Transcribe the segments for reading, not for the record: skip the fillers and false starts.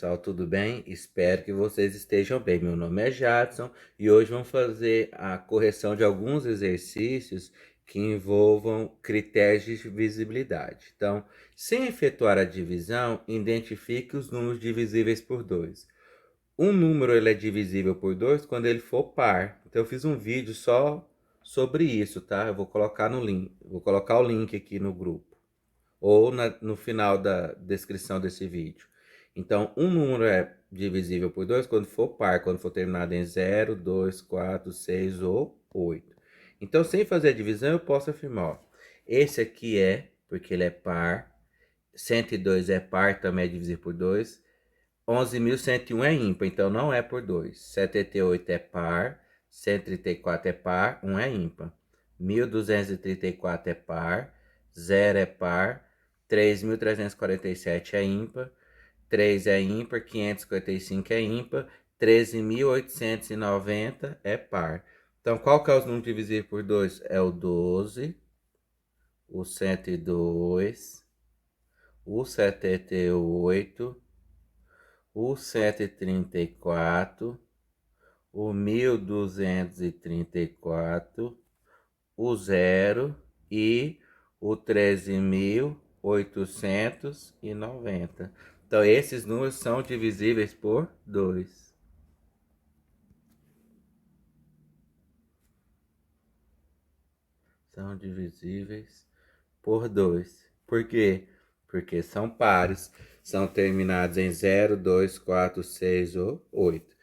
pessoal, tudo bem? Espero que vocês estejam bem. Meu nome é Jadson e hoje vamos fazer a correção de alguns exercícios que envolvam critérios de divisibilidade. Então, sem efetuar a divisão, identifique os números divisíveis por 2. Um número ele é divisível por 2 quando ele for par. Então, eu fiz um vídeo só sobre isso, tá? Eu vou colocar no link, vou colocar o link aqui no grupo ou no final da descrição desse vídeo. Então, um número é divisível por 2 quando for par, quando for terminado em 0, 2, 4, 6 ou 8. Então, sem fazer a divisão, eu posso afirmar, ó, esse aqui é, porque ele é par, 102 é par, também é divisível por 2, 11.101 é ímpar, então não é por 2. 78 é par, 134 é par, 1 é ímpar. 1.234 é par, 0 é par, 3.347 é ímpar, 3 é ímpar, 555 é ímpar, 13.890 é par. Então, qual que é os números divisíveis por 2? É o 12, o 102, o 78, o 734, o 1234, o 0 e o 13.890. Então, esses números são divisíveis por 2. São divisíveis por 2. Por quê? Porque são pares, são terminados em 0, 2, 4, 6 ou 8.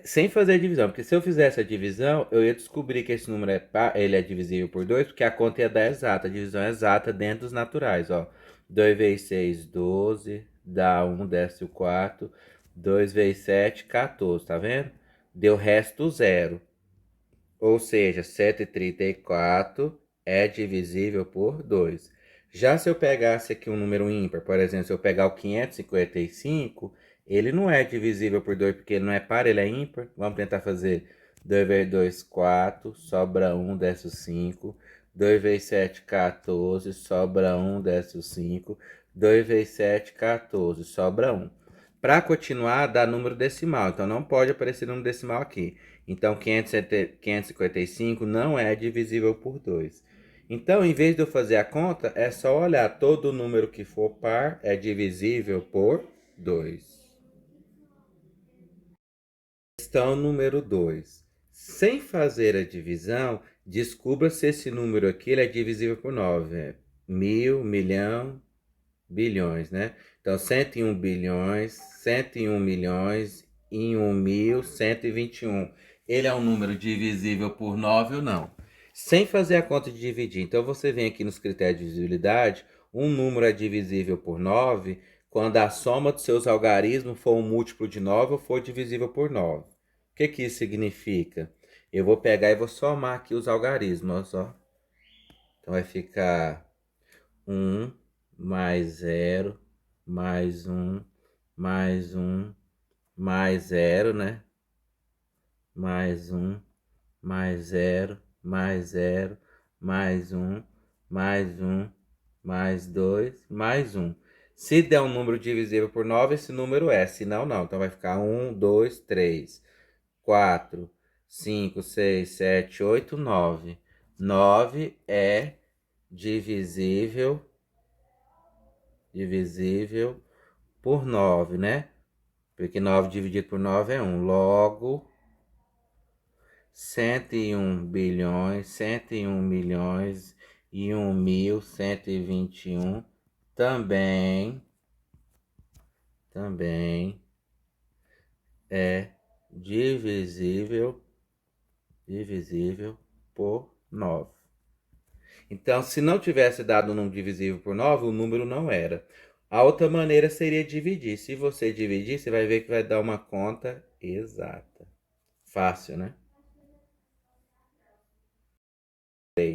Sem fazer a divisão, porque se eu fizesse a divisão, eu ia descobrir que esse número ele é divisível por 2, porque a conta ia dar exata, a divisão é exata dentro dos naturais, ó. 2 vezes 6, 12, dá 1, desce o 4, 2 vezes 7, 14, tá vendo? Deu resto 0. Ou seja, 134 é divisível por 2. Já se eu pegasse aqui um número ímpar, por exemplo, se eu pegar o 555, ele não é divisível por 2, porque ele não é par, ele é ímpar. Vamos tentar fazer 2 vezes 2, 4, sobra 1, desce o 5. 2 vezes 7, 14, sobra 1, desce o 5. 2 vezes 7, 14, sobra 1. Para continuar, dá número decimal, então não pode aparecer número decimal aqui. Então, 555 não é divisível por 2. Então, em vez de eu fazer a conta, é só olhar. Todo número que for par é divisível por 2. Questão número 2. Sem fazer a divisão, descubra se esse número aqui ele é divisível por 9. É mil, milhão, bilhões, né? Então, 101 bilhões, 101 milhões e 1.121. Ele é um número divisível por 9 ou não? Sem fazer a conta de dividir. Então, você vem aqui nos critérios de divisibilidade, um número é divisível por 9 quando a soma dos seus algarismos for um múltiplo de 9 ou for divisível por 9. O que isso significa? Eu vou pegar e vou somar aqui os algarismos, ó. Então, vai ficar 1 mais 0, mais 1, mais 1, mais 0, né? Mais 1, mais 0, mais 0, mais 1, mais 1, mais 2, mais 1. Se der um número divisível por 9, esse número é. Se não, não. Então vai ficar 1, 2, 3, 4, 5, 6, 7, 8, 9. 9 é divisível por 9, né? Porque 9 dividido por 9 é 1. Logo, 101 bilhões, 101 milhões e 1.121 também é divisível por 9. Então, se não tivesse dado um número divisível por 9, o número não era. A outra maneira seria dividir. Se você dividir, você vai ver que vai dar uma conta exata. Fácil, né?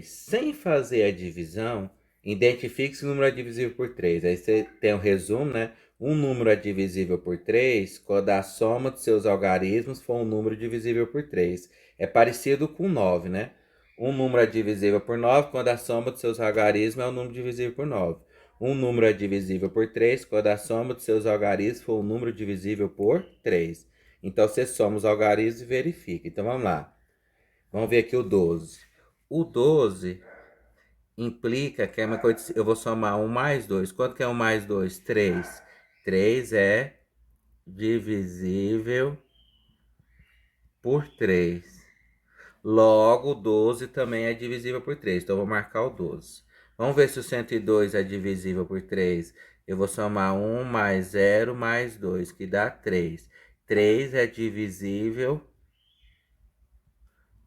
Sem fazer a divisão, identifique se o número é divisível por 3. Aí você tem o resumo, né? Um número é divisível por 3 quando a soma dos seus algarismos for um número divisível por 3. É parecido com 9, né? Um número é divisível por 9 quando a soma dos seus algarismos é um número divisível por 9. Um número é divisível por 3 quando a soma de seus algarismos for um número divisível por 3. Então, você soma os algarismos e verifica. Então, vamos lá. Vamos ver aqui o 12. O 12 implica que é uma coisa... Eu vou somar 1 mais 2. Quanto que é 1 mais 2? 3. 3 é divisível por 3. Logo, 12 também é divisível por 3. Então, eu vou marcar o 12. Vamos ver se o 102 é divisível por 3. Eu vou somar 1 mais 0 mais 2, que dá 3. 3 é divisível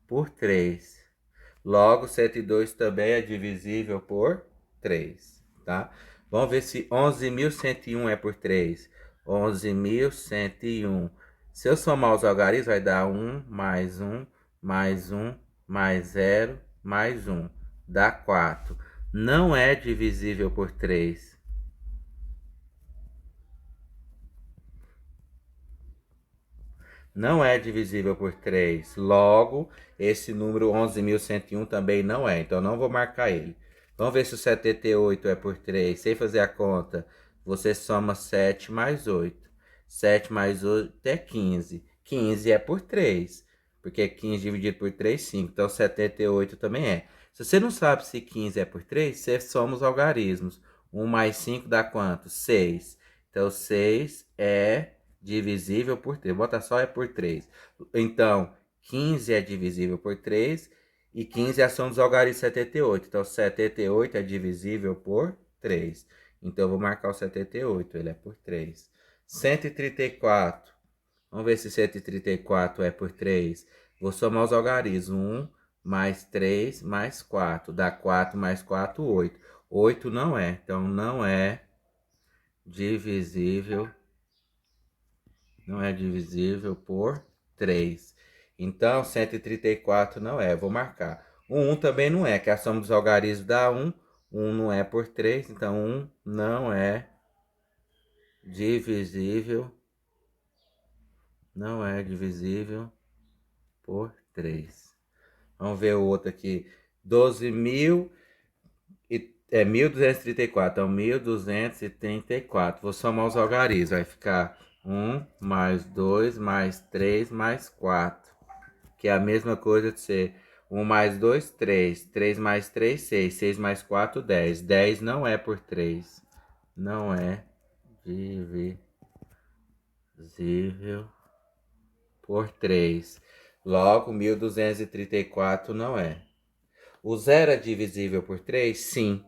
por 3. Logo, 102 também é divisível por 3, tá? Vamos ver se 11.101 é por 3. 11.101. Se eu somar os algarismos, vai dar 1 mais 1 mais 1 mais 0 mais 1. Dá 4. Não é divisível por 3. Não é divisível por 3. Logo, esse número 11.101 também não é. Então, não vou marcar ele. Vamos ver se o 78 é por 3. Sem fazer a conta, você soma 7 mais 8. 7 mais 8 é 15. 15 é por 3. Porque 15 dividido por 3, 5. Então, 78 também é. Se você não sabe se 15 é por 3, você soma os algarismos. 1 mais 5 dá quanto? 6. Então, 6 é divisível por 3. Bota só é por 3. Então, 15 é divisível por 3 e 15 é a soma dos algarismos de 78. Então, 78 é divisível por 3. Então, eu vou marcar o 78, ele é por 3. 134. Vamos ver se 134 é por 3. Vou somar os algarismos. 1 mais 3 mais 4. Dá 4 mais 4, 8. 8 não é. Então, não é divisível. Não é divisível por 3. Então, 134 não é. Vou marcar. O 1 também não é, que a soma dos algarismos dá 1. 1 não é por 3, então 1 não é divisível. Não é divisível por 3. Vamos ver o outro aqui. 12.000 é 1.234. Então, 1.234. Vou somar os algarismos. Vai ficar 1 mais 2 mais 3 mais 4. Que é a mesma coisa de ser 1 mais 2, 3. 3 mais 3, 6. 6 mais 4, 10. 10 não é por 3. Não é divisível por 3. Logo, 1.234 não é. O zero é divisível por 3? Sim.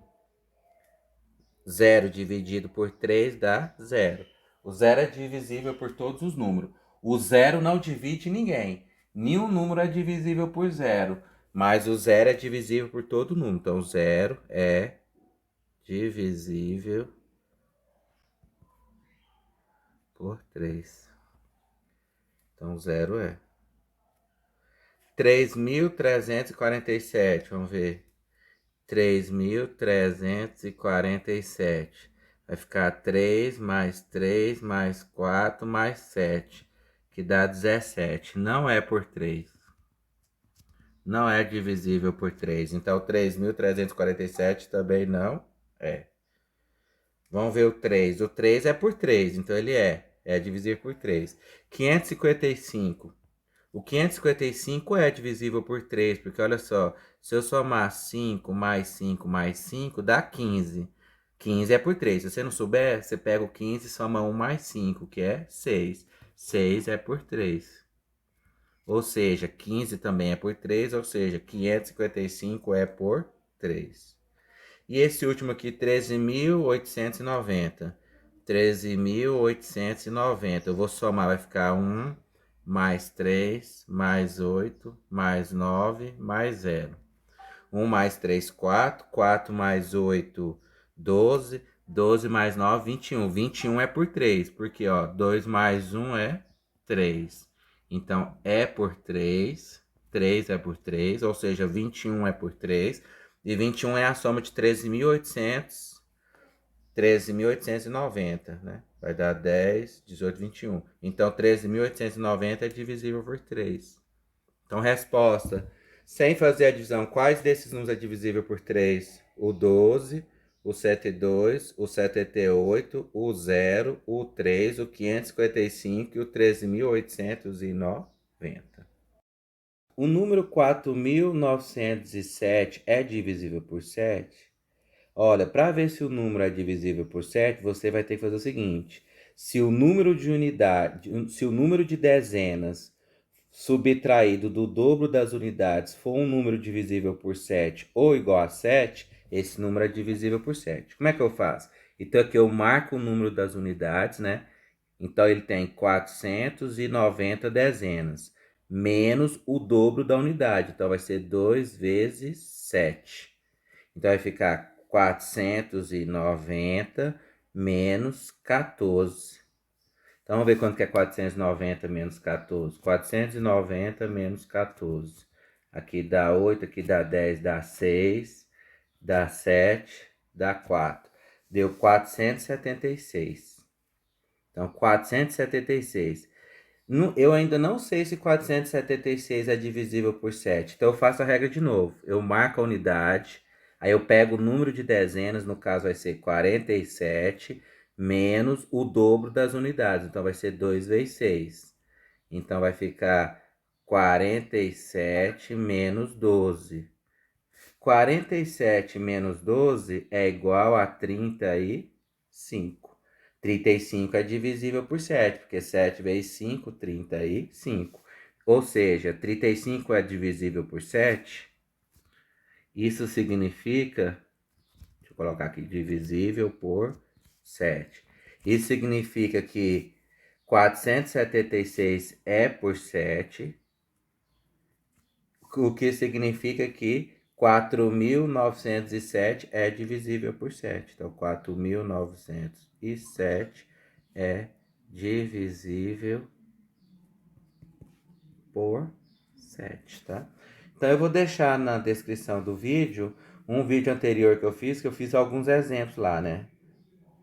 0 dividido por 3 dá 0. O zero é divisível por todos os números. O zero não divide ninguém. Nenhum número é divisível por 0. Mas o zero é divisível por todo número. Então, 0 é divisível por 3. Então, 0 é. 3.347. Vamos ver. 3.347. Vai ficar 3 mais 3 mais 4 mais 7, que dá 17. Não é por 3. Não é divisível por 3. Então, 3.347 também não é. Vamos ver o 3. O 3 é por 3, então ele é. É divisível por 3. 555. O 555 é divisível por 3, porque olha só, se eu somar 5 mais 5 mais 5, dá 15. 15 é por 3. Se você não souber, você pega o 15 e soma 1 mais 5, que é 6. 6 é por 3. Ou seja, 15 também é por 3, ou seja, 555 é por 3. E esse último aqui, 13.890. 13.890. Eu vou somar, vai ficar 1 mais 3, mais 8, mais 9, mais 0. 1 mais 3, 4. 4 mais 8, 12. 12 mais 9, 21. 21 é por 3, porque ó, 2 mais 1 é 3. Então, é por 3. 3 é por 3, ou seja, 21 é por 3. E 21 é a soma de 13.890, né? Vai dar 10, 18, 21. Então, 13.890 é divisível por 3. Então, resposta. Sem fazer a divisão, quais desses números é divisível por 3? O 12, o 72, o 78, o 0, o 3, o 555 e o 13.890. O número 4.907 é divisível por 7? Olha, para ver se o número é divisível por 7, você vai ter que fazer o seguinte: se o número de se o número de dezenas subtraído do dobro das unidades for um número divisível por 7 ou igual a 7, esse número é divisível por 7. Como é que eu faço? Então aqui eu marco o número das unidades, né? Então ele tem 490 dezenas, menos o dobro da unidade. Então vai ser 2 vezes 7. Então vai ficar 490 menos 14. Então vamos ver quanto que é 490 menos 14. 490 menos 14. Aqui dá 8, aqui dá 10, dá 6, dá 7, dá 4. Deu 476. Então 476. Eu ainda não sei se 476 é divisível por 7. Então eu faço a regra de novo. Eu marco a unidade, aí eu pego o número de dezenas, no caso vai ser 47, menos o dobro das unidades. Então vai ser 2 vezes 6. Então vai ficar 47 menos 12. 47 menos 12 é igual a 35. 35 é divisível por 7, porque 7 vezes 5, 35. Ou seja, 35 é divisível por 7. Isso significa, deixa eu colocar aqui, divisível por 7. Isso significa que 476 é por 7, o que significa que 4.907 é divisível por 7. Então, 4.907 é divisível por 7, tá? Então, eu vou deixar na descrição do vídeo um vídeo anterior que eu fiz alguns exemplos lá, né?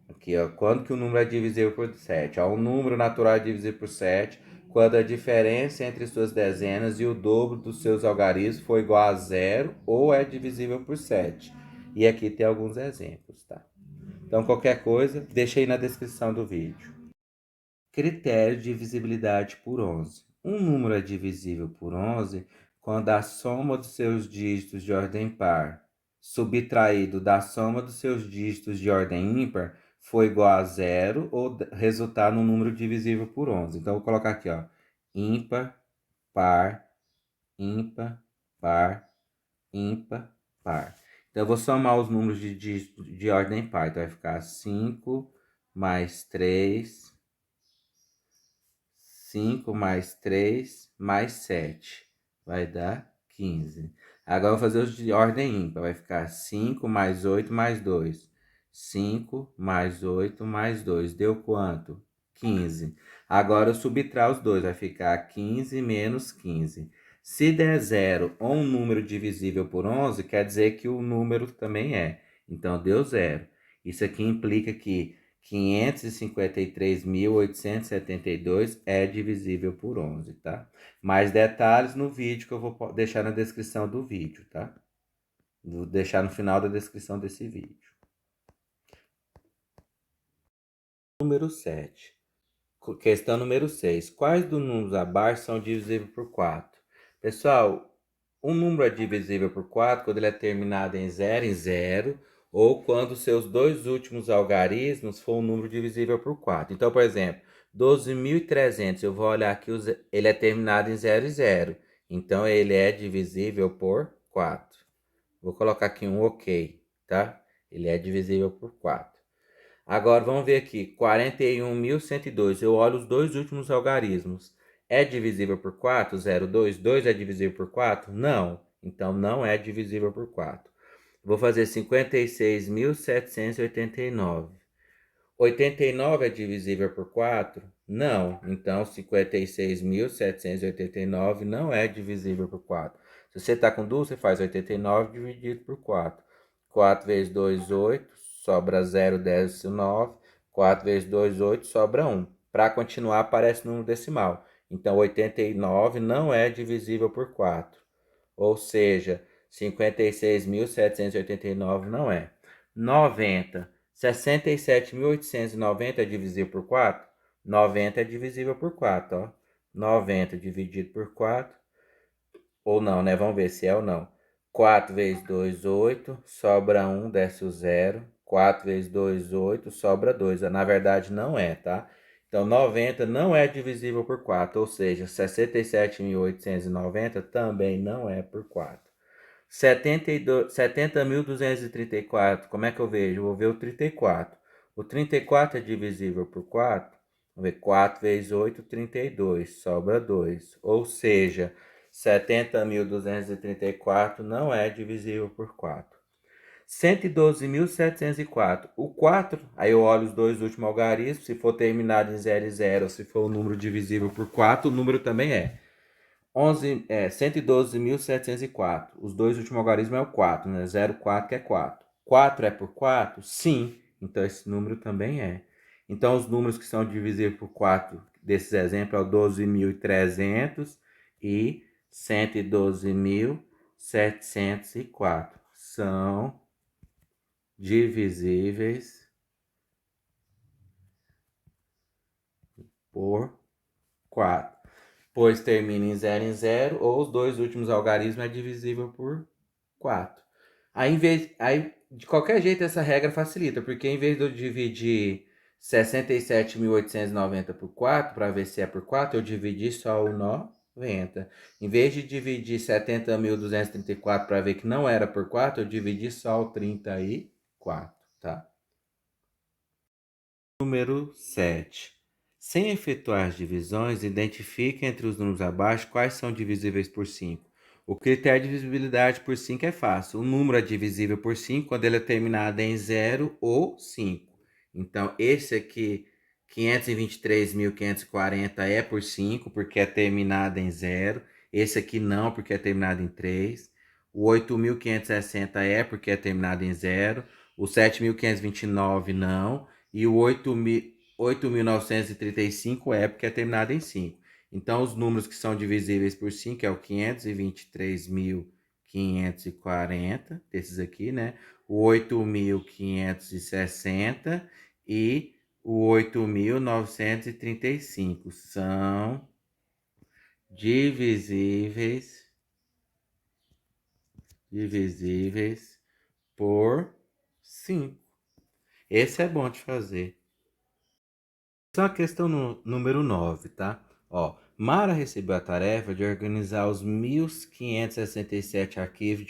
Aqui, ó, quando que o número é divisível por 7? Ó, um número natural é divisível por 7 quando a diferença entre suas dezenas e o dobro dos seus algarismos for igual a 0 ou é divisível por 7. E aqui tem alguns exemplos, tá? Então, qualquer coisa, deixa aí na descrição do vídeo. Critério de divisibilidade por 11. Um número é divisível por 11 quando a soma dos seus dígitos de ordem par subtraído da soma dos seus dígitos de ordem ímpar for igual a 0 ou resultar num número divisível por 11. Então, eu vou colocar aqui, ó, ímpar, par, ímpar, par, ímpar, par. Então, eu vou somar os números de dígitos de ordem par. Então, vai ficar 5 mais 3... 5 mais 3 mais 7 vai dar 15. Agora eu vou fazer os de ordem ímpar. Vai ficar 5 mais 8 mais 2. 5 mais 8 mais 2. Deu quanto? 15. Agora eu subtrair os dois. Vai ficar 15 menos 15. Se der 0 ou um número divisível por 11, quer dizer que o número também é. Então deu 0. Isso aqui implica que 553.872 é divisível por 11, tá? Mais detalhes no vídeo que eu vou deixar na descrição do vídeo, tá? Vou deixar no final da descrição desse vídeo. Número 7. Questão número 6. Quais dos números abaixo são divisíveis por 4? Pessoal, um número é divisível por 4 quando ele é terminado em 0 ou quando seus dois últimos algarismos for um número divisível por 4. Então, por exemplo, 12.300, eu vou olhar aqui, ele é terminado em 0. Então, ele é divisível por 4. Vou colocar aqui um OK, tá? Ele é divisível por 4. Agora, vamos ver aqui, 41.102. Eu olho os dois últimos algarismos. É divisível por 4? 0,2. 2 é divisível por 4? Não. Então, não é divisível por 4. Vou fazer 56.789. 89 é divisível por 4? Não. Então, 56.789 não é divisível por 4. Se você está com dúvida, você faz 89 dividido por 4. 4 vezes 2, 8. Sobra 0, 10, 9. 4 vezes 2, 8. Sobra 1. Para continuar, aparece número decimal. Então, 89 não é divisível por 4. Ou seja, 56.789 não é. 90. 67.890 é divisível por 4? 90 é divisível por 4, ó. 90 dividido por 4. Ou não, né? Vamos ver se é ou não. 4 vezes 2, 8. Sobra 1, desce o 0. 4 vezes 2, 8. Sobra 2. Na verdade, não é, tá? Então, 90 não é divisível por 4. Ou seja, 67.890 também não é por 4. 70.234. Como é que eu vejo? Eu vou ver o 34. O 34 é divisível por 4. Vamos ver, 4 vezes 8, 32. Sobra 2. Ou seja, 70.234 não é divisível por 4. 112.704. O 4, aí eu olho os dois últimos algarismos. Se for terminado em 0 e 0, se for um número divisível por 4, o número também é. 112.704. Os dois últimos algarismos é o 4, né? 0, 4 que é 4. 4 é por 4? Sim. Então esse número também é. Então os números que são divisíveis por 4 desses exemplos é o 12.300 e 112.704. São divisíveis por 4. Pois termina em 0 em 0, ou os dois últimos algarismos é divisível por 4. Aí, de qualquer jeito, essa regra facilita, porque em vez de eu dividir 67.890 por 4, para ver se é por 4, eu dividi só o 90. Em vez de dividir 70.234 para ver que não era por 4, eu dividi só o 34, tá? Número 7. Sem efetuar as divisões, identifique entre os números abaixo quais são divisíveis por 5. O critério de divisibilidade por 5 é fácil. O número é divisível por 5 quando ele é terminado em 0 ou 5. Então, esse aqui, 523.540 é por 5, porque é terminado em 0. Esse aqui não, porque é terminado em 3. O 8.560 é porque é terminado em 0. O 7.529 não. E o 8.935 é porque é terminado em 5. Então, os números que são divisíveis por 5 é o 523.540, desses aqui, né? O 8.560 e o 8.935 são divisíveis por 5. Esse é bom de fazer. Só a questão número 9, tá? Ó, Mara recebeu a tarefa de organizar os 1.567 arquivos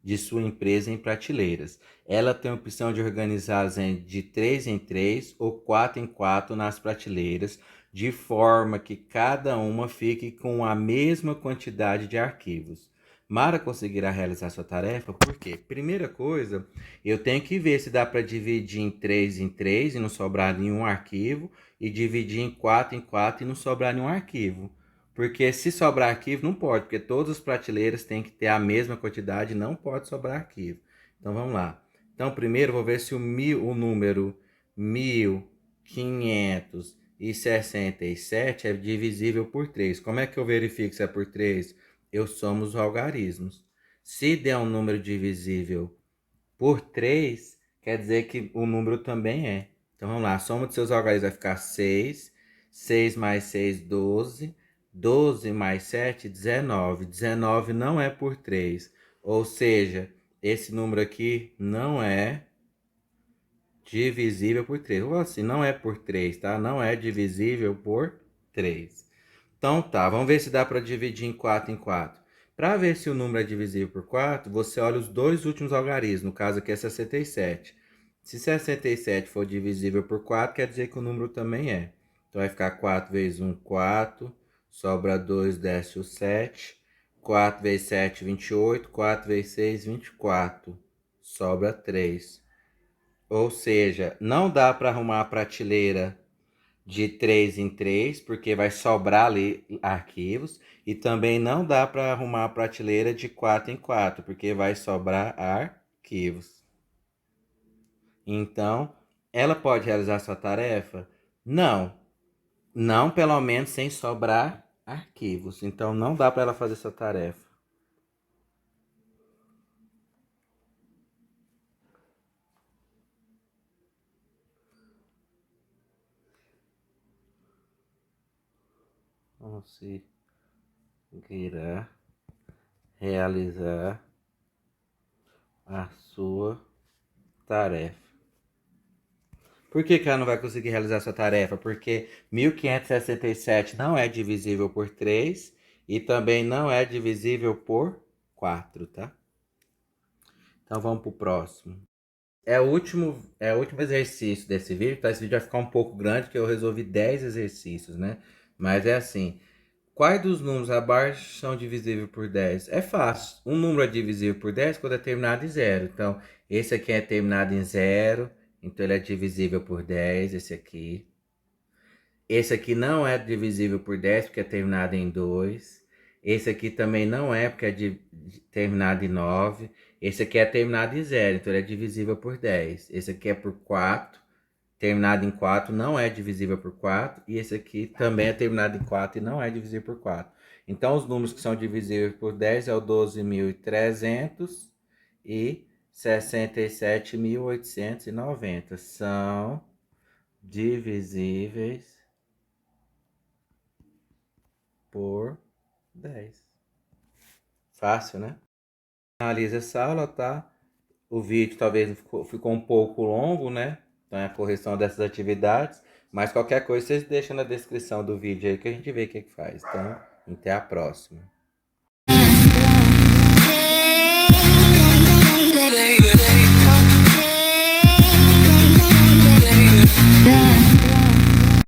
de sua empresa em prateleiras. Ela tem a opção de organizá-los de 3 em 3 ou 4 em 4 nas prateleiras, de forma que cada uma fique com a mesma quantidade de arquivos. Mara conseguirá realizar sua tarefa porque, primeira coisa, eu tenho que ver se dá para dividir em 3 e não sobrar nenhum arquivo, e dividir em 4 e não sobrar nenhum arquivo. Porque se sobrar arquivo, não pode, porque todas as prateleiras têm que ter a mesma quantidade, não pode sobrar arquivo. Então vamos lá. Então primeiro vou ver se o número 1567 é divisível por 3. Como é que eu verifico se é por 3? Eu somo os algarismos. Se der um número divisível por 3, quer dizer que o número também é. Então vamos lá, a soma de seus algarismos vai ficar 6. 6 mais 6, 12. 12 mais 7, 19. 19 não é por 3. Ou seja, esse número aqui não é divisível por 3. Ou assim, não é por 3, tá? Não é divisível por 3. Então tá, vamos ver se dá para dividir em 4 em 4. Para ver se o número é divisível por 4, você olha os dois últimos algarismos, no caso aqui é 67. Se 67 for divisível por 4, quer dizer que o número também é. Então vai ficar 4 vezes 1, 4, sobra 2, desce o 7. 4 vezes 7, 28, 4 vezes 6, 24, sobra 3. Ou seja, não dá para arrumar a prateleira de 3 em 3, porque vai sobrar ali arquivos. E também não dá para arrumar a prateleira de 4 em 4, porque vai sobrar arquivos. Então, ela pode realizar sua tarefa? Não. Não, pelo menos sem sobrar arquivos. Então, não dá para ela fazer essa tarefa. conseguirá realizar a sua tarefa. Por que ela não vai conseguir realizar a sua tarefa? Porque 1567 não é divisível por 3 e também não é divisível por 4, tá? Então vamos pro próximo. É o último exercício desse vídeo, tá? Esse vídeo vai ficar um pouco grande, porque eu resolvi 10 exercícios, né? Mas é assim, quais dos números abaixo são divisíveis por 10? É fácil. Um número é divisível por 10 quando é terminado em 0. Então, esse aqui é terminado em 0, então ele é divisível por 10, esse aqui. Esse aqui não é divisível por 10 porque é terminado em 2. Esse aqui também não é porque é terminado em 9. Esse aqui é terminado em 0, então ele é divisível por 10. Esse aqui é por 4, terminado em 4, não é divisível por 4. E esse aqui também é terminado em 4 e não é divisível por 4. Então, os números que são divisíveis por 10 é o 12.300 e 67.890. São divisíveis por 10. Fácil, né? Analisa essa aula, tá? O vídeo talvez ficou um pouco longo, né? Então é a correção dessas atividades. Mas qualquer coisa vocês deixam na descrição do vídeo aí que a gente vê o que faz. Então, até a próxima.